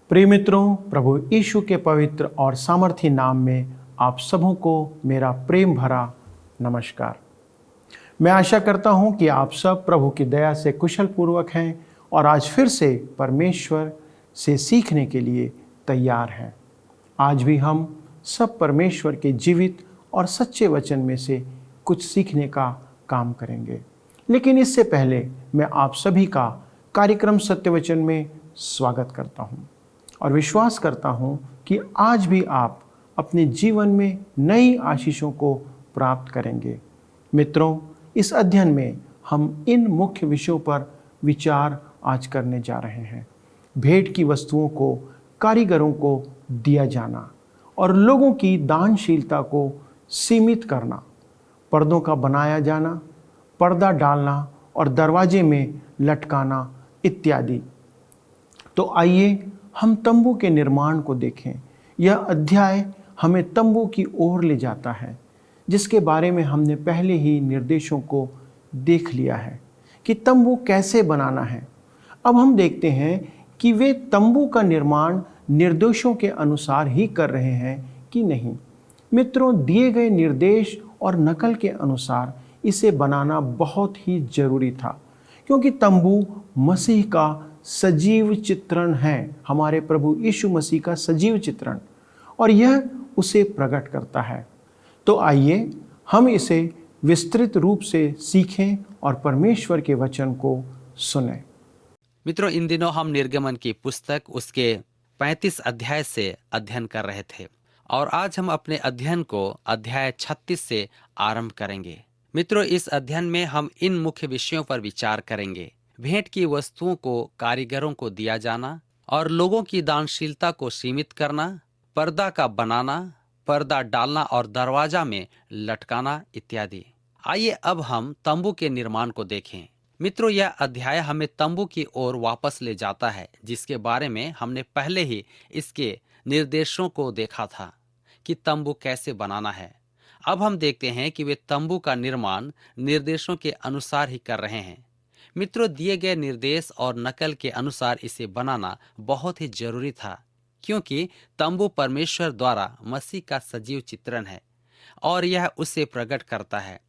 प्रिय मित्रों, प्रभु यीशु के पवित्र और सामर्थी नाम में आप सबों को मेरा प्रेम भरा नमस्कार। मैं आशा करता हूं कि आप सब प्रभु की दया से कुशल पूर्वक हैं और आज फिर से परमेश्वर से सीखने के लिए तैयार हैं। आज भी हम सब परमेश्वर के जीवित और सच्चे वचन में से कुछ सीखने का काम करेंगे। लेकिन इससे पहले मैं आप सभी का कार्यक्रम सत्य वचन में स्वागत करता हूं और विश्वास करता हूं कि आज भी आप अपने जीवन में नई आशीषों को प्राप्त करेंगे। मित्रों, इस अध्ययन में हम इन मुख्य विषयों पर विचार आज करने जा रहे हैं। भेंट की वस्तुओं को कारीगरों को दिया जाना और लोगों की दानशीलता को सीमित करना, पर्दों का बनाया जाना, पर्दा डालना और दरवाजे में लटकाना इत्यादि। तो आइए हम तंबू के निर्माण को देखें। यह अध्याय हमें तंबू की ओर ले जाता है, जिसके बारे में हमने पहले ही निर्देशों को देख लिया है कि तंबू कैसे बनाना है। अब हम देखते हैं कि वे तंबू का निर्माण निर्देशों के अनुसार ही कर रहे हैं कि नहीं। मित्रों, दिए गए निर्देश और नकल के अनुसार इसे बनाना बहुत ही जरूरी था, क्योंकि तंबू मसीह का सजीव चित्रण है, हमारे प्रभु यीशु मसीह का सजीव चित्रण, और यह उसे प्रकट करता है। तो आइए हम इसे विस्तृत रूप से सीखें और परमेश्वर के वचन को सुनें। मित्रों, इन दिनों हम निर्गमन की पुस्तक उसके 35 अध्याय से अध्ययन कर रहे थे और आज हम अपने अध्ययन को अध्याय 36 से आरंभ करेंगे। मित्रों, इस अध्ययन में हम इन मुख्य विषयों पर विचार करेंगे। भेंट की वस्तुओं को कारीगरों को दिया जाना और लोगों की दानशीलता को सीमित करना, पर्दा का बनाना, पर्दा डालना और दरवाजा में लटकाना इत्यादि। आइए अब हम तंबू के निर्माण को देखें। मित्रों, यह अध्याय हमें तंबू की ओर वापस ले जाता है, जिसके बारे में हमने पहले ही इसके निर्देशों को देखा था कि तंबू कैसे बनाना है। अब हम देखते हैं कि वे तंबू का निर्माण निर्देशों के अनुसार ही कर रहे हैं। मित्रों, दिए गए निर्देश और नकल के अनुसार इसे बनाना बहुत ही जरूरी था, क्योंकि तंबू परमेश्वर द्वारा मसीह का सजीव चित्रण है और यह उसे प्रकट करता है।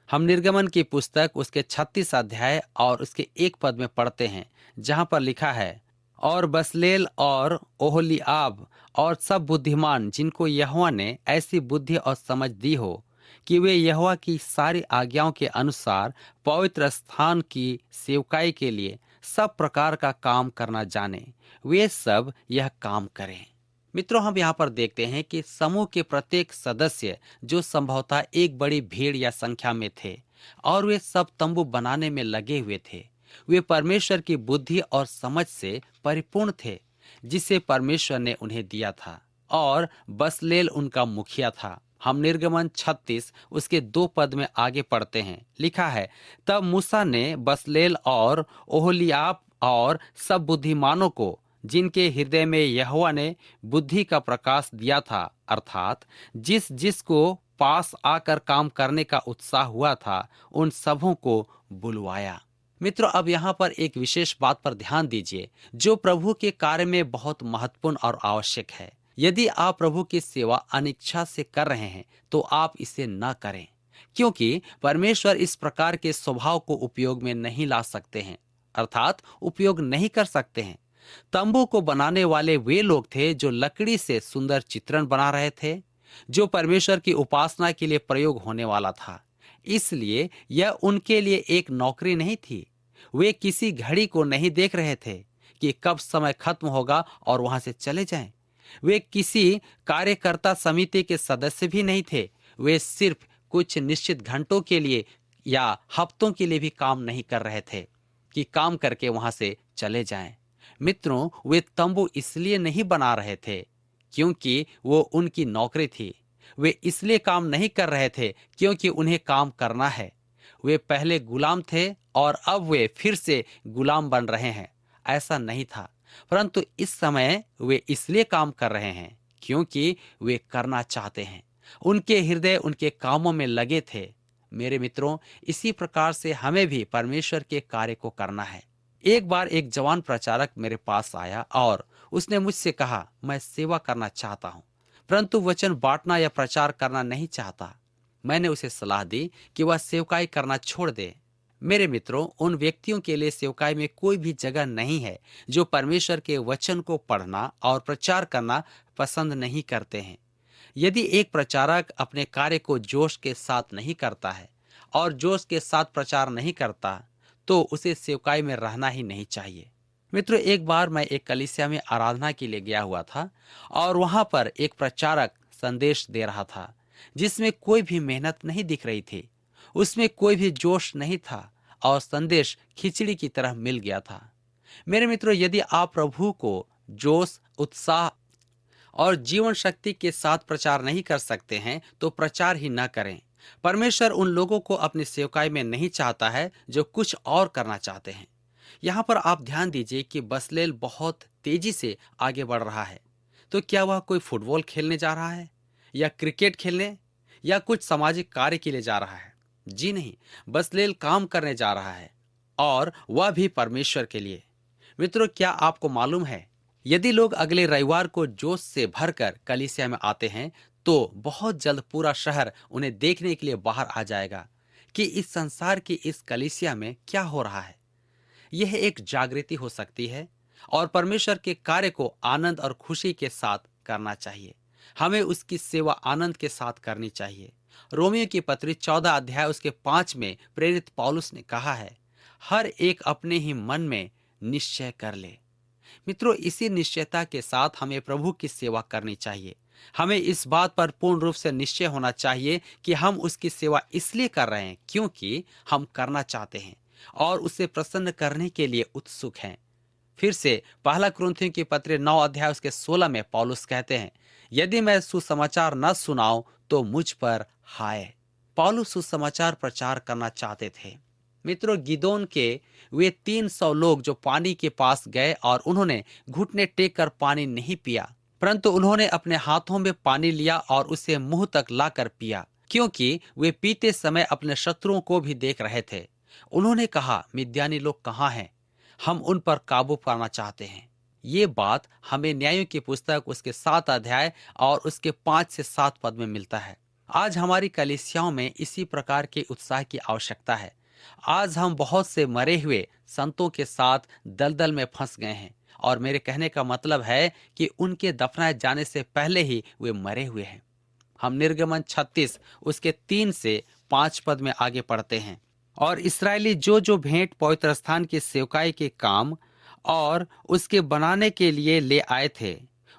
हम निर्गमन की पुस्तक उसके 36 अध्याय और उसके 1 पद में पढ़ते हैं, जहां पर लिखा है, और बसलेल और ओहोलीआब और सब बुद्धिमान जिनको यहोवा ने ऐसी बुद्धि और समझ दी हो कि वे यहोवा की सारी आज्ञाओं के अनुसार पवित्र स्थान की सेवकाई के लिए सब प्रकार का काम करना जाने, वे सब यह काम करें। मित्रों, हम यहाँ पर देखते हैं कि समूह के प्रत्येक सदस्य, जो संभवतः एक बड़ी भीड़ या संख्या में थे, और वे सब तंबू बनाने में लगे हुए थे, वे परमेश्वर की बुद्धि और समझ से परिपूर्ण थे, जिसे परमेश्वर ने उन्हें दिया था, और बसलेल उनका मुखिया था। हम निर्गमन 36 उसके 2 पद में आगे पढ़ते हैं, लिखा है, तब मूसा ने बसलेल और ओहोलीआब और सब बुद्धिमानों को, जिनके हृदय में यहोवा ने बुद्धि का प्रकाश दिया था, अर्थात जिस जिसको पास आकर काम करने का उत्साह हुआ था, उन सबों को बुलवाया। मित्रों, अब यहाँ पर एक विशेष बात पर ध्यान दीजिए, जो प्रभु के कार्य में बहुत महत्वपूर्ण और आवश्यक है। यदि आप प्रभु की सेवा अनिच्छा से कर रहे हैं तो आप इसे न करें, क्योंकि परमेश्वर इस प्रकार के स्वभाव को उपयोग में नहीं ला सकते हैं, अर्थात उपयोग नहीं कर सकते हैं। तंबू को बनाने वाले वे लोग थे जो लकड़ी से सुंदर चित्रण बना रहे थे, जो परमेश्वर की उपासना के लिए प्रयोग होने वाला था। इसलिए यह उनके लिए एक नौकरी नहीं थी। वे किसी घड़ी को नहीं देख रहे थे कि कब समय खत्म होगा और वहां से चले जाएं। वे किसी कार्यकर्ता समिति के सदस्य भी नहीं थे। वे सिर्फ कुछ निश्चित घंटों के लिए या हफ्तों के लिए भी काम नहीं कर रहे थे कि काम करके वहां से चले जाएं। मित्रों, वे तंबू इसलिए नहीं बना रहे थे क्योंकि वो उनकी नौकरी थी। वे इसलिए काम नहीं कर रहे थे क्योंकि उन्हें काम करना है। वे पहले गुलाम थे और अब वे फिर से गुलाम बन रहे हैं, ऐसा नहीं था। परंतु इस समय वे इसलिए काम कर रहे हैं क्योंकि वे करना चाहते हैं। उनके हृदय उनके कामों में लगे थे। मेरे मित्रों, इसी प्रकार से हमें भी परमेश्वर के कार्य को करना है। एक बार एक जवान प्रचारक मेरे पास आया और उसने मुझसे कहा, मैं सेवा करना चाहता हूं, परंतु वचन बांटना या प्रचार करना नहीं चाहता। मैंने उसे सलाह दी कि वह सेवकाई करना छोड़ दे। मेरे मित्रों, उन व्यक्तियों के लिए सेवकाई में कोई भी जगह नहीं है जो परमेश्वर के वचन को पढ़ना और प्रचार करना पसंद नहीं करते हैं। यदि एक प्रचारक अपने कार्य को जोश के साथ नहीं करता है और जोश के साथ प्रचार नहीं करता, तो उसे सेवकाई में रहना ही नहीं चाहिए। मित्रों, एक बार मैं एक कलीसिया में आराधना के लिए गया हुआ था और वहां पर एक प्रचारक संदेश दे रहा था जिसमें कोई भी मेहनत नहीं दिख रही थी, उसमें कोई भी जोश नहीं था और संदेश खिचड़ी की तरह मिल गया था। मेरे मित्रों, यदि आप प्रभु को जोश, उत्साह और जीवन शक्ति के साथ प्रचार नहीं कर सकते हैं तो प्रचार ही न करें। परमेश्वर उन लोगों को अपनी सेवकाई में नहीं चाहता है जो कुछ और करना चाहते हैं। यहाँ पर आप ध्यान दीजिए कि बसलेल बहुत तेजी से आगे बढ़ रहा है। तो क्या वह कोई फुटबॉल खेलने जा रहा है या क्रिकेट खेलने या कुछ सामाजिक कार्य के लिए जा रहा है? जी नहीं, बसलेल काम करने जा रहा है और वह भी परमेश्वर के लिए। मित्रों, क्या आपको मालूम है, यदि लोग अगले रविवार को जोश से भरकर कलीसिया में आते हैं तो बहुत जल्द पूरा शहर उन्हें देखने के लिए बाहर आ जाएगा कि इस संसार की इस कलीसिया में क्या हो रहा है। यह एक जागृति हो सकती है और परमेश्वर के कार्य को आनंद और खुशी के साथ करना चाहिए। हमें उसकी सेवा आनंद के साथ करनी चाहिए। रोमियो की पत्री 14 अध्याय उसके 5 में प्रेरित पौलुस ने कहा है, हर एक अपने ही मन में निश्चय कर ले। मित्रों, इसी निश्चयता के साथ हमें प्रभु की सेवा करनी चाहिए। हमें इस बात पर पूर्ण रूप से निश्चय होना चाहिए कि हम उसकी सेवा इसलिए कर रहे हैं क्योंकि हम करना चाहते हैं और उसे प्रसन्न करने के लिए उत्सुक हैं। फिर से पहला कुरिन्थियों की पत्री 9 अध्याय उसके 16 में पौलुस कहते हैं, यदि मैं सुसमाचार न सुनाऊं तो मुझ पर हाय। पौलुस सुसमाचार प्रचार करना चाहते थे। मित्रों, गिदोन के वे 300 लोग जो पानी के पास गए और उन्होंने घुटने टेक कर पानी नहीं पिया, परंतु उन्होंने अपने हाथों में पानी लिया और उसे मुंह तक लाकर पिया, क्योंकि वे पीते समय अपने शत्रुओं को भी देख रहे थे। उन्होंने कहा, मिद्यानी लोग कहाँ हैं? हम उन पर काबू पाना चाहते हैं। ये बात हमें न्यायों की पुस्तक उसके 7 अध्याय और उसके 5 से 7 पद में मिलता है। आज हमारी कलीसियाओं में इसी प्रकार के उत्साह की आवश्यकता है। आज हम बहुत से मरे हुए संतों के साथ दलदल में फंस गए हैं और मेरे कहने का मतलब है कि उनके दफनाए जाने से पहले ही वे मरे हुए हैं। हम निर्गमन 36 उसके 3 से 5 पद में आगे पढ़ते हैं, और इस्राएली जो जो भेंट पवित्र स्थान की सेवकाई के काम और उसके बनाने के लिए ले आए थे,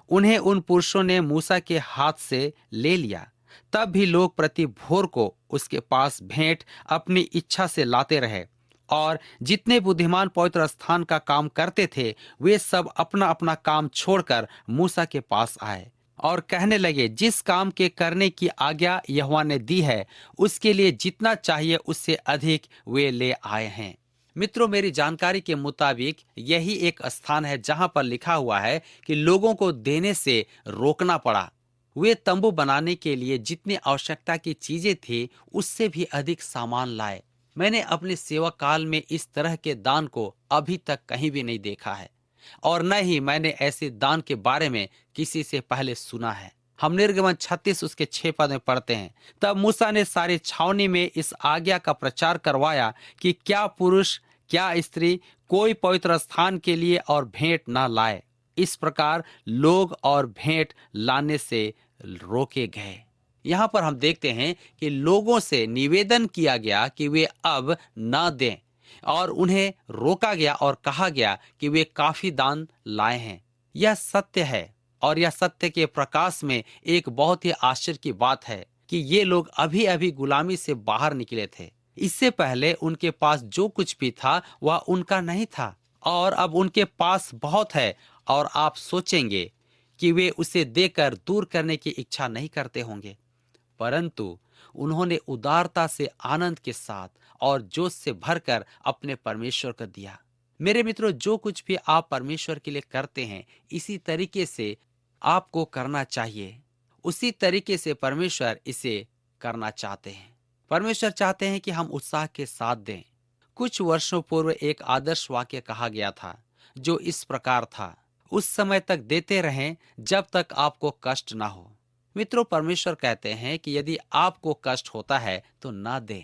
उन्हें उन पुरुषों ने मूसा के हाथ से ले लिया। तब भी लोग प्रति भोर को उसके पास भेंट अपनी इच्छा से लाते रहे, और जितने बुद्धिमान पवित्र स्थान का काम करते थे वे सब अपना अपना काम छोड़कर मूसा के पास आए और कहने लगे, जिस काम के करने की आज्ञा यहोवा ने दी है उसके लिए जितना चाहिए उससे अधिक वे ले आए हैं। मित्रों, मेरी जानकारी के मुताबिक यही एक स्थान है जहां पर लिखा हुआ है कि लोगों को देने से रोकना पड़ा। वे तंबू बनाने के लिए जितनी आवश्यकता की चीजें थी उससे भी अधिक सामान लाए। मैंने अपने सेवा काल में इस तरह के दान को अभी तक कहीं भी नहीं देखा है और न ही मैंने ऐसे दान के बारे में किसी से पहले सुना है। हम निर्गमन 36 उसके 6 पद में पढ़ते हैं, तब मूसा ने सारे छावनी में इस आज्ञा का प्रचार करवाया कि क्या पुरुष क्या स्त्री कोई पवित्र स्थान के लिए और भेंट ना लाए। इस प्रकार लोग और भेंट लाने से रोके गए। यहाँ पर हम देखते हैं कि लोगों से निवेदन किया गया कि वे अब न दें और उन्हें रोका गया और कहा गया कि वे काफी दान लाए हैं। यह सत्य है और यह सत्य के प्रकाश में एक बहुत ही आश्चर्य की बात है कि ये लोग अभी अभी गुलामी से बाहर निकले थे। इससे पहले उनके पास जो कुछ भी था वह उनका नहीं था और अब उनके पास बहुत है, और आप सोचेंगे कि वे उसे देकर दूर करने की इच्छा नहीं करते होंगे, परंतु उन्होंने उदारता से आनंद के साथ और जोश से भरकर अपने परमेश्वर को दिया। मेरे मित्रों, जो कुछ भी आप परमेश्वर के लिए करते हैं इसी तरीके से आपको करना चाहिए। उसी तरीके से परमेश्वर इसे करना चाहते हैं। परमेश्वर चाहते हैं कि हम उत्साह के साथ दें, कुछ वर्षों पूर्व एक आदर्श वाक्य कहा गया था जो इस प्रकार था, उस समय तक देते रहें जब तक आपको कष्ट ना हो। मित्रों, परमेश्वर कहते हैं कि यदि आपको कष्ट होता है तो ना दें।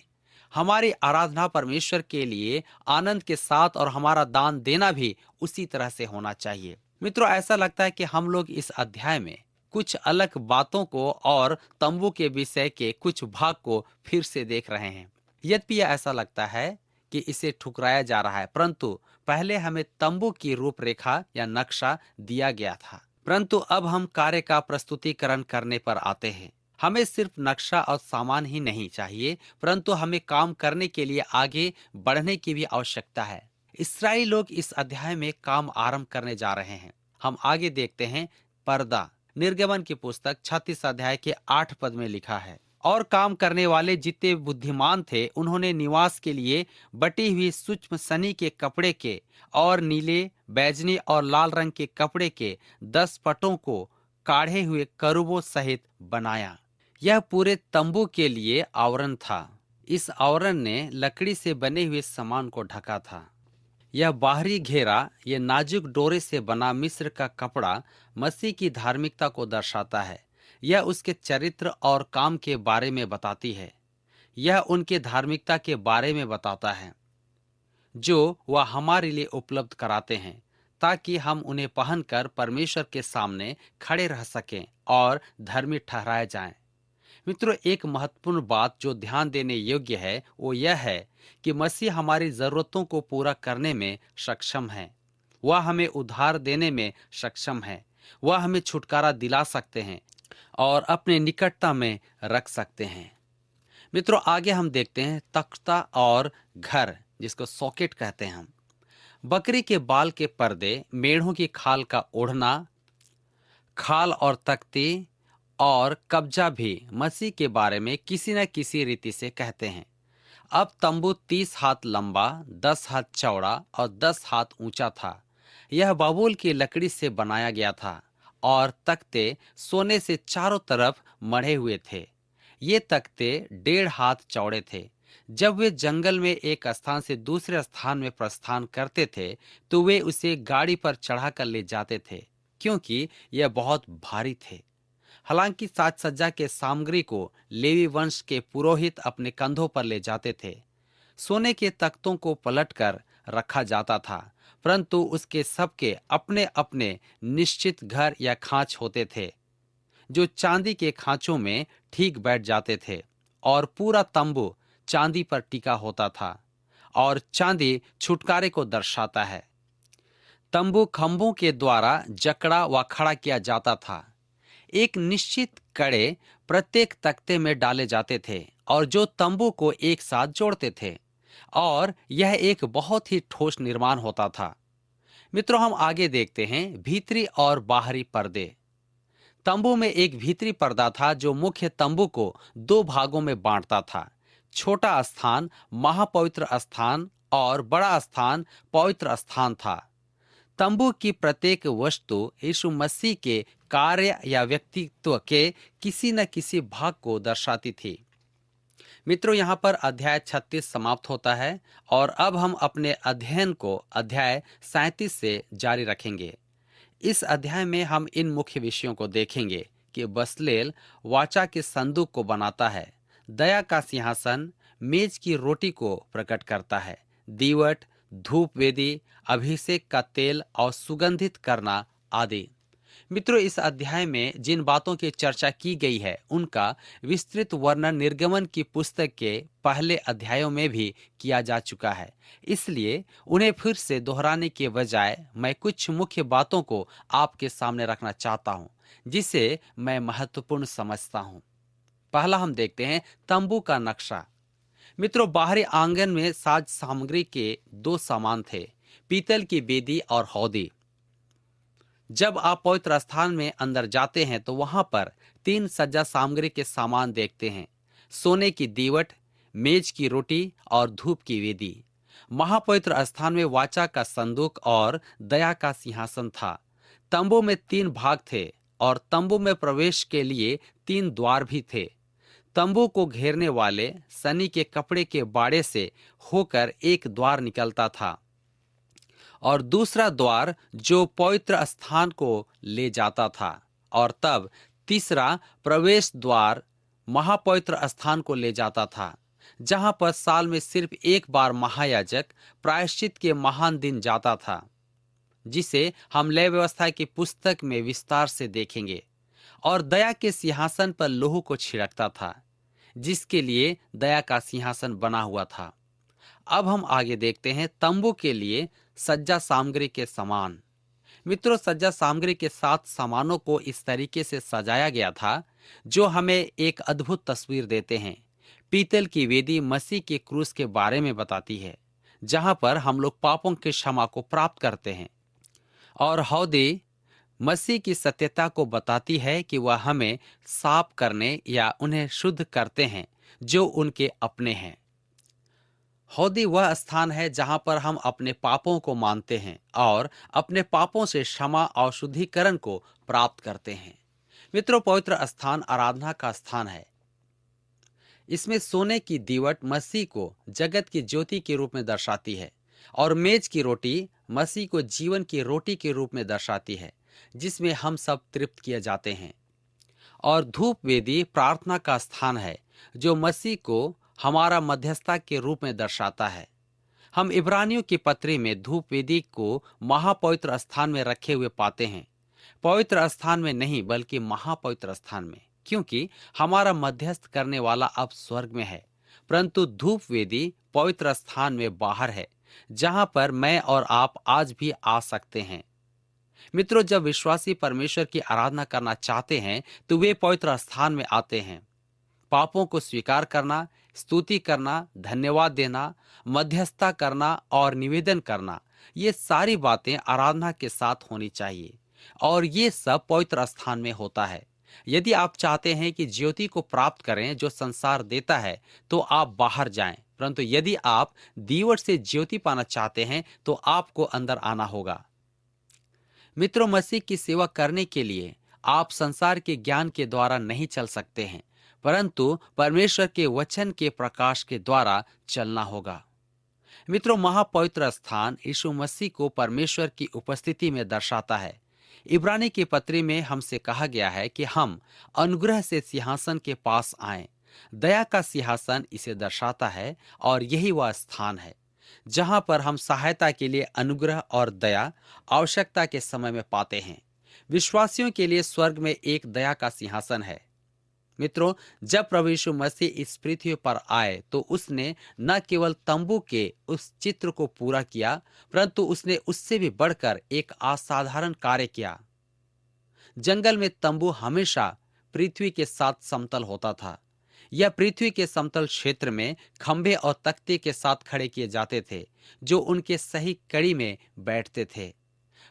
हमारी आराधना परमेश्वर के लिए आनंद के साथ और हमारा दान देना भी उसी तरह से होना चाहिए। मित्रों, ऐसा लगता है कि हम लोग इस अध्याय में कुछ अलग बातों को और तंबू के विषय के कुछ भाग को फिर से देख रहे हैं। यद्यपि यह ऐसा लगता है कि इसे ठुकराया जा रहा है, परंतु पहले हमें तंबू की रूपरेखा या नक्शा दिया गया था, परंतु अब हम कार्य का प्रस्तुतिकरण करने पर आते हैं। हमें सिर्फ नक्शा और सामान ही नहीं चाहिए, परंतु हमें काम करने के लिए आगे बढ़ने की भी आवश्यकता है। इस्राएली लोग इस अध्याय में काम आरंभ करने जा रहे हैं। हम आगे देखते हैं पर्दा। निर्गमन की पुस्तक 36 अध्याय के 8 पद में लिखा है, और काम करने वाले जितने बुद्धिमान थे उन्होंने निवास के लिए बटी हुई सूक्ष्म सनी के कपड़े के और नीले, बैजनी और लाल रंग के कपड़े के 10 पटों को काढ़े हुए करूबों सहित बनाया। यह पूरे तंबू के लिए आवरण था। इस आवरण ने लकड़ी से बने हुए सामान को ढका था। यह बाहरी घेरा, यह नाजुक डोरे से बना मिस्र का कपड़ा मसीह की धार्मिकता को दर्शाता है। यह उसके चरित्र और काम के बारे में बताती है। यह उनके धार्मिकता के बारे में बताता है जो वह हमारे लिए उपलब्ध कराते हैं, ताकि हम उन्हें पहनकर परमेश्वर के सामने खड़े रह सकें और धर्मी ठहराए जाएं। मित्रों, एक महत्वपूर्ण बात जो ध्यान देने योग्य है वो यह है कि मसीह हमारी जरूरतों को पूरा करने में सक्षम है। वह हमें उद्धार देने में सक्षम है। वह हमें छुटकारा दिला सकते हैं और अपने निकटता में रख सकते हैं। मित्रों, आगे हम देखते हैं तख्ता और घर, जिसको सॉकेट कहते हैं हम। बकरी के बाल के पर्दे, मेढ़ों की खाल का ओढ़ना, खाल और तख्ती और कब्जा भी मसीह के बारे में किसी न किसी रीति से कहते हैं। अब तंबू 30 हाथ लंबा, 10 हाथ चौड़ा और 10 हाथ ऊंचा था। यह बबूल की लकड़ी से बनाया गया था और तख्ते सोने से चारों तरफ मढ़े हुए थे। ये तख्ते 1.5 हाथ चौड़े थे। जब वे जंगल में एक स्थान से दूसरे स्थान में प्रस्थान करते थे तो वे उसे गाड़ी पर चढ़ाकर ले जाते थे, क्योंकि यह बहुत भारी थे। हालांकि साज सज्जा के सामग्री को लेवी वंश के पुरोहित अपने कंधों पर ले जाते थे। सोने के तख्तों को पलटकर रखा जाता था, परंतु उसके सबके अपने अपने निश्चित घर या खांच होते थे, जो चांदी के खांचों में ठीक बैठ जाते थे, और पूरा तंबू चांदी पर टिका होता था, और चांदी छुटकारे को दर्शाता है। तंबू खंभों के द्वारा जकड़ा व खड़ा किया जाता था। एक निश्चित कड़े प्रत्येक तख्ते में डाले जाते थे और जो तंबू को एक साथ जोड़ते थे, और यह एक बहुत ही ठोस निर्माण होता था। मित्रों, हम आगे देखते हैं भीतरी और बाहरी पर्दे। तंबू में एक भीतरी पर्दा था जो मुख्य तंबू को 2 भागों में बांटता था। छोटा स्थान महापवित्र स्थान और बड़ा स्थान पवित्र स्थान था। तंबू की प्रत्येक वस्तु यीशु मसीह के कार्य या व्यक्तित्व के किसी न किसी भाग को दर्शाती थी। मित्रों, यहाँ पर अध्याय 36 समाप्त होता है और अब हम अपने अध्ययन को अध्याय 37 से जारी रखेंगे। इस अध्याय में हम इन मुख्य विषयों को देखेंगे कि बसलेल वाचा के संदूक को बनाता है, दया का सिंहासन मेज की रोटी को प्रकट करता है, दीवट, धूप वेदी, अभिषेक का तेल और सुगंधित करना आदि। मित्रों, इस अध्याय में जिन बातों की चर्चा की गई है उनका विस्तृत वर्णन निर्गमन की पुस्तक के पहले अध्यायों में भी किया जा चुका है। इसलिए उन्हें फिर से दोहराने के बजाय मैं कुछ मुख्य बातों को आपके सामने रखना चाहता हूं, जिसे मैं महत्वपूर्ण समझता हूं। पहला हम देखते हैं तंबू का नक्शा। मित्रों, बाहरी आंगन में साज सामग्री के 2 सामान थे, पीतल की बेदी और हौदी। जब आप पवित्र स्थान में अंदर जाते हैं तो वहां पर 3 सज्जा सामग्री के सामान देखते हैं, सोने की दीवट, मेज की रोटी और धूप की वेदी। महापवित्र स्थान में वाचा का संदूक और दया का सिंहासन था। तंबू में 3 भाग थे और तंबू में प्रवेश के लिए 3 द्वार भी थे। तंबू को घेरने वाले सनी के कपड़े के बाड़े से होकर एक द्वार निकलता था और दूसरा द्वार जो पवित्र स्थान को ले जाता था, और तब तीसरा प्रवेश द्वार महापवित्र स्थान को ले जाता था, जहां पर साल में सिर्फ एक बार महायाजक प्रायश्चित के महान दिन जाता था, जिसे हम लेवी व्यवस्था की पुस्तक में विस्तार से देखेंगे, और दया के सिंहासन पर लोहू को छिड़कता था, जिसके लिए दया का सिंहासन बना हुआ था। अब हम आगे देखते हैं तंबू के लिए सज्जा सामग्री के सामान। मित्रों, सज्जा सामग्री के 7 सामानों को इस तरीके से सजाया गया था जो हमें एक अद्भुत तस्वीर देते हैं। पीतल की वेदी मसीह के क्रूस के बारे में बताती है, जहां पर हम लोग पापों की क्षमा को प्राप्त करते हैं, और हौदी मसीह की सत्यता को बताती है कि वह हमें साफ करने या उन्हें शुद्ध करते हैं जो उनके अपने हैं। हौदी वह स्थान है जहां पर हम अपने पापों को मानते हैं और अपने पापों से क्षमा और शुद्धिकरण को प्राप्त करते हैं। मित्रों, पवित्र स्थान आराधना का स्थान है। इसमें सोने की दीवट मसीह को जगत की ज्योति के रूप में दर्शाती है, और मेज की रोटी मसीह को जीवन की रोटी के रूप में दर्शाती है, जिसमें हम सब तृप्त किए जाते हैं। और धूप वेदी प्रार्थना का स्थान है जो मसीह को हमारा मध्यस्थता के रूप में दर्शाता है। हम इब्रानियों की पत्री में धूप वेदी को महापवित्र स्थान में रखे हुए पाते हैं, पवित्र स्थान में नहीं बल्कि महापवित्र स्थान में, क्योंकि हमारा मध्यस्थ करने वाला अब स्वर्ग में है, परंतु धूप वेदी पवित्र स्थान में बाहर है, जहां पर मैं और आप आज भी आ सकते हैं। मित्रों, जब विश्वासी परमेश्वर की आराधना करना चाहते हैं तो वे पवित्र स्थान में आते हैं। पापों को स्वीकार करना, स्तुति करना, धन्यवाद देना, मध्यस्थता करना और निवेदन करना, ये सारी बातें आराधना के साथ होनी चाहिए, और ये सब पवित्र स्थान में होता है। यदि आप चाहते हैं कि ज्योति को प्राप्त करें जो संसार देता है, तो आप बाहर जाएं, परंतु यदि आप दीवट से ज्योति पाना चाहते हैं तो आपको अंदर आना होगा। मित्रों, मसीह की सेवा करने के लिए आप संसार के ज्ञान के द्वारा नहीं चल सकते हैं, परंतु परमेश्वर के वचन के प्रकाश के द्वारा चलना होगा। मित्रों, महापवित्र स्थान यीशु मसीह को परमेश्वर की उपस्थिति में दर्शाता है। इब्रानी की पत्री में हमसे कहा गया है कि हम अनुग्रह से सिंहासन के पास आएं। दया का सिंहासन इसे दर्शाता है, और यही वह स्थान है जहां पर हम सहायता के लिए अनुग्रह और दया आवश्यकता के समय में पाते हैं। विश्वासियों के लिए स्वर्ग में एक दया का सिंहासन है। मित्रों, जब प्रभु यीशु मसीह इस पृथ्वी पर आए तो उसने न केवल तंबू के उस चित्र को पूरा किया, परंतु उसने उससे भी बढ़कर एक असाधारण कार्य किया। जंगल में तंबू हमेशा पृथ्वी के साथ समतल होता था। यह पृथ्वी के समतल क्षेत्र में खंभे और तख्ते के साथ खड़े किए जाते थे, जो उनके सही कड़ी में बैठते थे।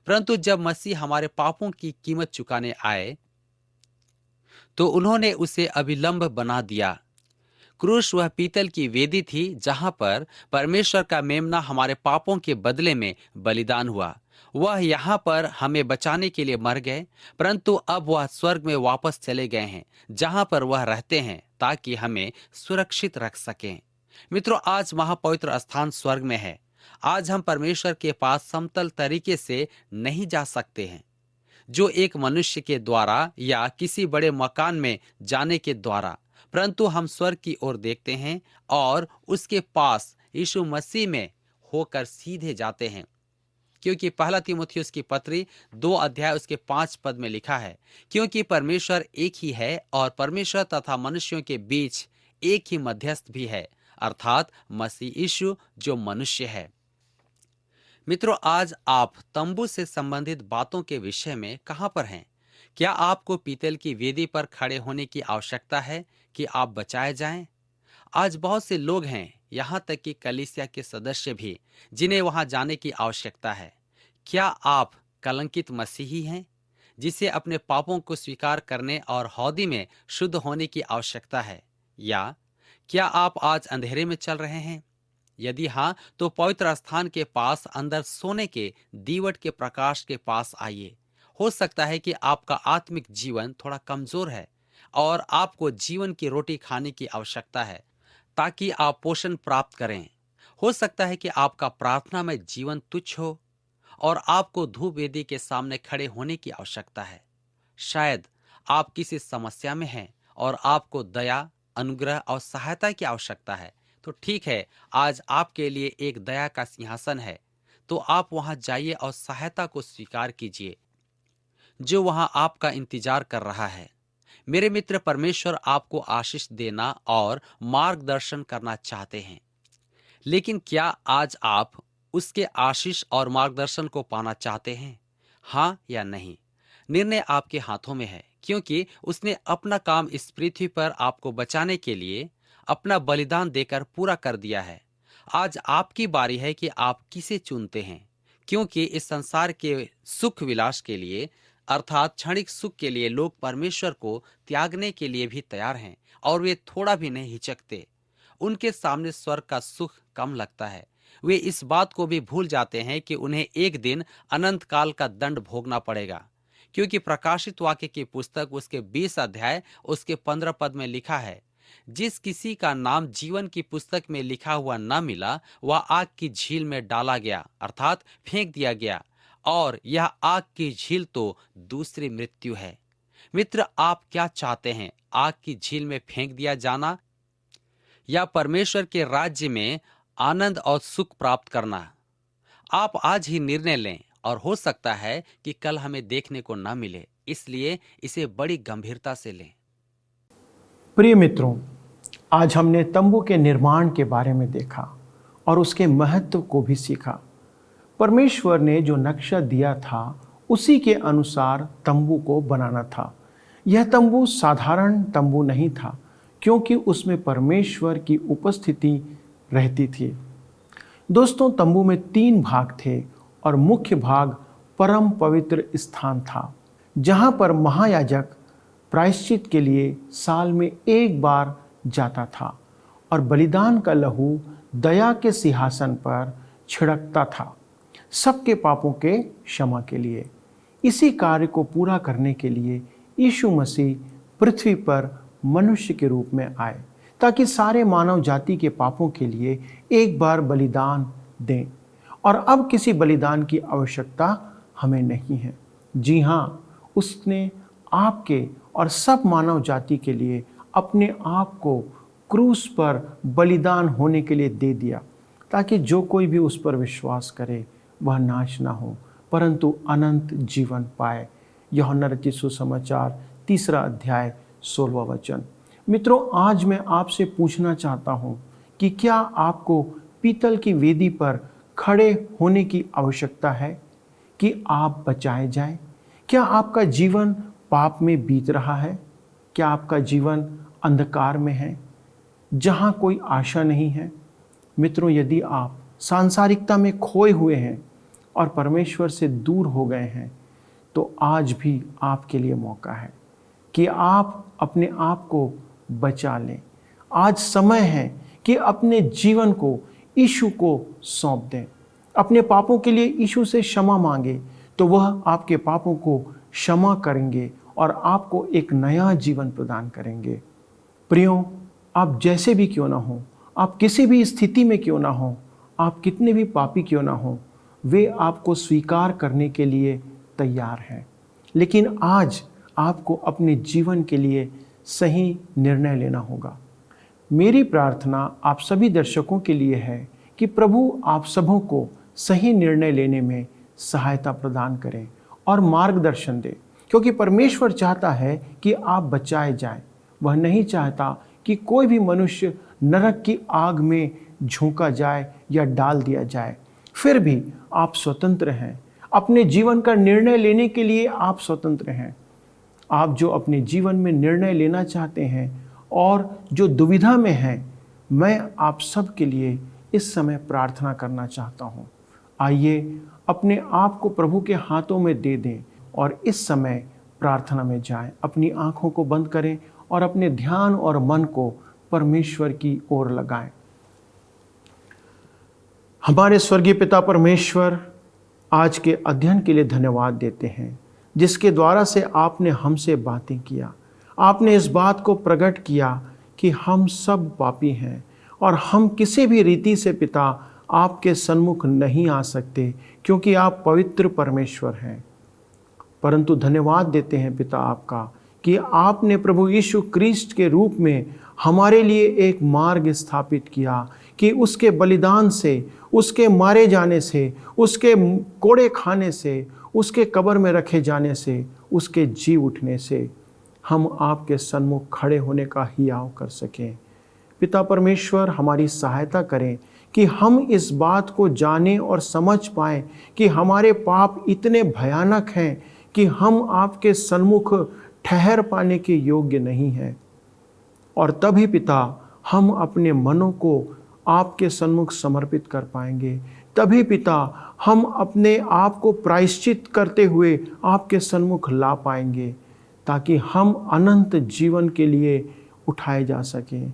परंतु जब मसीह हमारे पापों की कीमत चुकाने आए तो उन्होंने उसे अभिलंब बना दिया। क्रूस वह पीतल की वेदी थी जहां पर परमेश्वर का मेमना हमारे पापों के बदले में बलिदान हुआ। वह यहाँ पर हमें बचाने के लिए मर गए, परंतु अब वह स्वर्ग में वापस चले गए हैं, जहां पर वह रहते हैं ताकि हमें सुरक्षित रख सकें। मित्रों, आज महापवित्र स्थान स्वर्ग में है। आज हम परमेश्वर के पास समतल तरीके से नहीं जा सकते हैं, जो एक मनुष्य के द्वारा या किसी बड़े मकान में जाने के द्वारा, परंतु हम स्वर्ग की ओर देखते हैं और उसके पास यीशु मसीह में होकर सीधे जाते हैं। क्योंकि पहला तीमुथियुस की पत्री 2 अध्याय उसके 5 पद में लिखा है, क्योंकि परमेश्वर एक ही है और परमेश्वर तथा मनुष्यों के बीच एक ही मध्यस्थ भी है, अर्थात मसीह यीशु जो मनुष्य है। मित्रों, आज आप तंबू से संबंधित बातों के विषय में कहां पर हैं? क्या आपको पीतल की वेदी पर खड़े होने की आवश्यकता है कि आप बचाए जाएं? आज बहुत से लोग हैं, यहां तक कि कलीसिया के सदस्य भी, जिन्हें वहां जाने की आवश्यकता है। क्या आप कलंकित मसीही हैं जिसे अपने पापों को स्वीकार करने और हौदी में शुद्ध होने की आवश्यकता है? या क्या आप आज अंधेरे में चल रहे हैं? यदि हाँ, तो पवित्र स्थान के पास अंदर सोने के दीवट के प्रकाश के पास आइए। हो सकता है कि आपका आत्मिक जीवन थोड़ा कमजोर है। और आपको जीवन की रोटी खाने की आवश्यकता है ताकि आप पोषण प्राप्त करें। हो सकता है कि आपका प्रार्थना में जीवन तुच्छ हो और आपको धूप वेदी के सामने खड़े होने की आवश्यकता है। शायद आप किसी समस्या में हैं और आपको दया, अनुग्रह और सहायता की आवश्यकता है। तो ठीक है, आज आपके लिए एक दया का सिंहासन है, तो आप वहां जाइए और सहायता को स्वीकार कीजिए जो वहां आपका इंतजार कर रहा है। मेरे मित्र, परमेश्वर आपको आशीष देना और मार्गदर्शन करना चाहते हैं, लेकिन क्या आज आप उसके आशीष और मार्गदर्शन को पाना चाहते हैं? हाँ या नहीं? निर्णय आपके हाथों में है, क्योंकि उसने अपना काम इस पृथ्वी पर आपको बचाने के लिए अपना बलिदान देकर पूरा कर दिया है। आज आपकी बारी है कि आप किसे चुनते हैं, क्योंकि इस संसार के सुख विलास के लिए, अर्थात क्षणिक सुख के लिए, लोग परमेश्वर को त्यागने के लिए भी तैयार हैं और वे थोड़ा भी नहीं हिचकते। उनके सामने स्वर्ग का सुख कम लगता है। वे इस बात को भी भूल जाते हैं कि उन्हें एक दिन अनंत काल का दंड भोगना पड़ेगा, क्योंकि प्रकाशित वाक्य की पुस्तक उसके 20 अध्याय उसके 15 पद में लिखा है, जिस किसी का नाम जीवन की पुस्तक में लिखा हुआ न मिला वह आग की झील में डाला गया, अर्थात फेंक दिया गया। और यह आग की झील तो दूसरी मृत्यु है। मित्र, आप क्या चाहते हैं? आग की झील में फेंक दिया जाना या परमेश्वर के राज्य में आनंद और सुख प्राप्त करना? आप आज ही निर्णय लें, और हो सकता है कि कल हमें देखने को ना मिले, इसलिए इसे बड़ी गंभीरता से लें। प्रिय मित्रों, आज हमने तंबू के निर्माण के बारे में देखा और उसके महत्व को भी सीखा। परमेश्वर ने जो नक्शा दिया था उसी के अनुसार तंबू को बनाना था। यह तंबू साधारण तंबू नहीं था, क्योंकि उसमें परमेश्वर की उपस्थिति रहती थी। दोस्तों, तंबू में 3 भाग थे और मुख्य भाग परम पवित्र स्थान था, जहां पर महायाजक प्रायश्चित के लिए साल में एक बार जाता था और बलिदान का लहू दया के सिंहासन पर छिड़कता था, सबके पापों के क्षमा के लिए। इसी कार्य को पूरा करने के लिए यीशु मसीह पृथ्वी पर मनुष्य के रूप में आए, ताकि सारे मानव जाति के पापों के लिए एक बार बलिदान दें। और अब किसी बलिदान की आवश्यकता हमें नहीं है। जी हाँ, उसने आपके और सब मानव जाति के लिए अपने आप को क्रूस पर बलिदान होने के लिए दे दिया, ताकि जो कोई भी उस पर विश्वास करे वह नाश ना हो, परंतु अनंत जीवन पाए। यूहन्ना रचित सुसमाचार 3 अध्याय 16वां वचन। मित्रों, आज मैं आपसे पूछना चाहता हूँ कि क्या आपको पीतल की वेदी पर खड़े होने की आवश्यकता है कि आप बचाए जाएं? क्या आपका जीवन पाप में बीत रहा है? क्या आपका जीवन अंधकार में है, जहां कोई आशा नहीं है? मित्रों, यदि आप सांसारिकता में खोए हुए हैं और परमेश्वर से दूर हो गए हैं, तो आज भी आपके लिए मौका है कि आप अपने आप को बचा लें। आज समय है कि अपने जीवन को यीशु को सौंप दें। अपने पापों के लिए यीशु से क्षमा मांगे, तो वह आपके पापों को क्षमा करेंगे और आपको एक नया जीवन प्रदान करेंगे। प्रियो, आप जैसे भी क्यों ना हो, आप किसी भी स्थिति में क्यों ना हो, आप कितने भी पापी क्यों ना हो, वे आपको स्वीकार करने के लिए तैयार हैं। लेकिन आज आपको अपने जीवन के लिए सही निर्णय लेना होगा। मेरी प्रार्थना आप सभी दर्शकों के लिए है कि प्रभु आप सबों को सही निर्णय लेने में सहायता प्रदान करें और मार्गदर्शन दें, क्योंकि परमेश्वर चाहता है कि आप बचाए जाएं। वह नहीं चाहता कि कोई भी मनुष्य नरक की आग में झोंका जाए या डाल दिया जाए। फिर भी आप स्वतंत्र हैं। अपने जीवन का निर्णय लेने के लिए आप स्वतंत्र हैं। आप जो अपने जीवन में निर्णय लेना चाहते हैं और जो दुविधा में हैं, मैं आप सब के लिए इस समय प्रार्थना करना चाहता हूँ। आइए अपने आप को प्रभु के हाथों में दे दें और इस समय प्रार्थना में जाएं। अपनी आंखों को बंद करें और अपने ध्यान और मन को परमेश्वर की ओर लगाएं। हमारे स्वर्गीय पिता परमेश्वर, आज के अध्ययन के लिए धन्यवाद देते हैं, जिसके द्वारा से आपने हमसे बातें किया। आपने इस बात को प्रकट किया कि हम सब पापी हैं और हम किसी भी रीति से पिता आपके सन्मुख नहीं आ सकते, क्योंकि आप पवित्र परमेश्वर हैं। परंतु धन्यवाद देते हैं पिता आपका कि आपने प्रभु यीशु क्रिस्ट के रूप में हमारे लिए एक मार्ग स्थापित किया कि उसके बलिदान से, उसके मारे जाने से, उसके कोड़े खाने से, उसके कब्र में रखे जाने से, उसके जी उठने से हम आपके सन्मुख खड़े होने का हियाव कर सकें। पिता परमेश्वर, हमारी सहायता करें कि हम इस बात को जानें और समझ पाएं कि हमारे पाप इतने भयानक हैं कि हम आपके सन्मुख ठहर पाने के योग्य नहीं हैं। और तभी पिता हम अपने मनों को आपके सन्मुख समर्पित कर पाएंगे। तभी पिता हम अपने आप को प्रायश्चित करते हुए आपके सन्मुख ला पाएंगे, ताकि हम अनंत जीवन के लिए उठाए जा सकें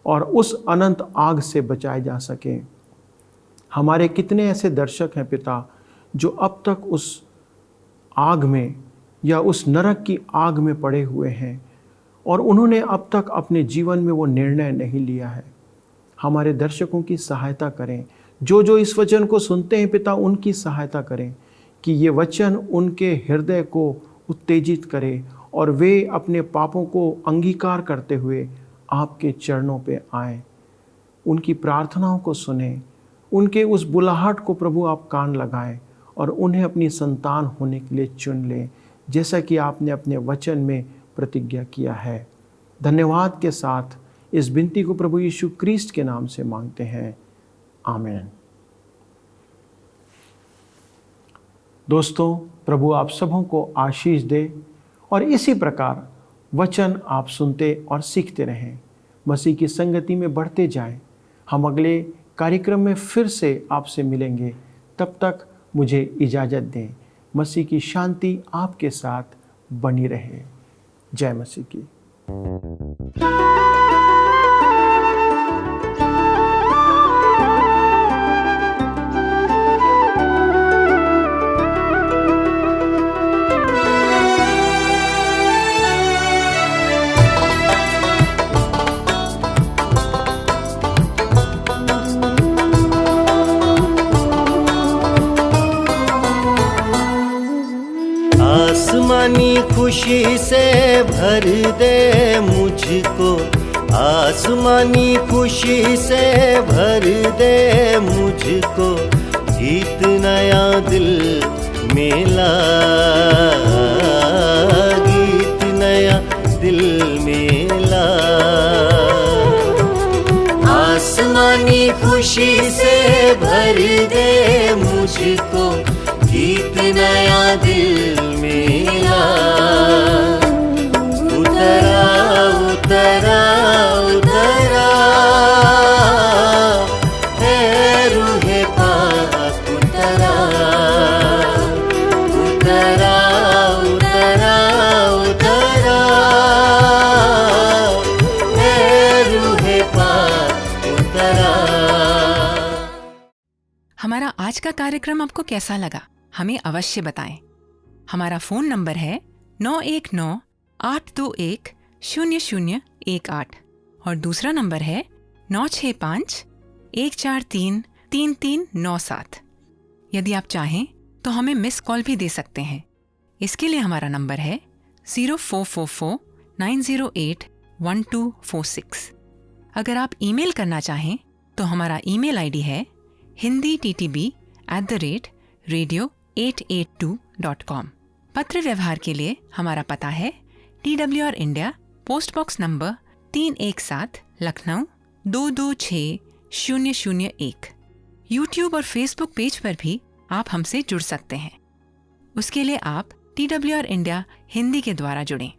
और उस अनंत आग से बचाए जा सकें। हमारे कितने ऐसे दर्शक हैं पिता, जो अब तक उस आग में या उस नरक की आग में पड़े हुए हैं और उन्होंने अब तक अपने जीवन में वो निर्णय नहीं लिया है। हमारे दर्शकों की सहायता करें, जो इस वचन को सुनते हैं पिता, उनकी सहायता करें कि ये वचन उनके हृदय को उत्तेजित करे और वे अपने पापों को अंगीकार करते हुए आपके चरणों पे आएं। उनकी प्रार्थनाओं को सुनें, उनके उस बुलाहट को प्रभु आप कान लगाएं और उन्हें अपनी संतान होने के लिए चुन लें, जैसा कि आपने अपने वचन में प्रतिज्ञा किया है। धन्यवाद के साथ इस विनती को प्रभु यीशु क्रिस्ट के नाम से मांगते हैं, आमीन। दोस्तों, प्रभु आप सबों को आशीष दे और इसी प्रकार वचन आप सुनते और सीखते रहें, मसीह की संगति में बढ़ते जाएं। हम अगले कार्यक्रम में फिर से आपसे मिलेंगे। तब तक मुझे इजाज़त दें। मसीह की शांति आपके साथ बनी रहे। जय मसीह की। आसमानी खुशी से भर दे मुझको, आसमानी खुशी से भर दे मुझको, गीत नया दिल में ला, गीत नया दिल में ला। आसमानी खुशी से भर दे मुझको, गीत नया दिल में ला। उतरा उतरा उतरा है रूहे पाक, उतरा उतरा उतरा उतरा है रूहे पाक, उतरा। हमारा आज का कार्यक्रम आपको कैसा लगा, हमें अवश्य बताएं। हमारा फ़ोन नंबर है 9198210018 और दूसरा नंबर है 9651433397। यदि आप चाहें तो हमें मिस कॉल भी दे सकते हैं। इसके लिए हमारा नंबर है 0444908146। अगर आप ईमेल करना चाहें तो हमारा ईमेल आईडी है hindi@radio882.com। पत्र व्यवहार के लिए हमारा पता है TWR India, post box number 317, Lucknow 226001। YouTube और फेसबुक पेज पर भी आप हमसे जुड़ सकते हैं। उसके लिए आप TWR इंडिया हिंदी के द्वारा जुड़ें।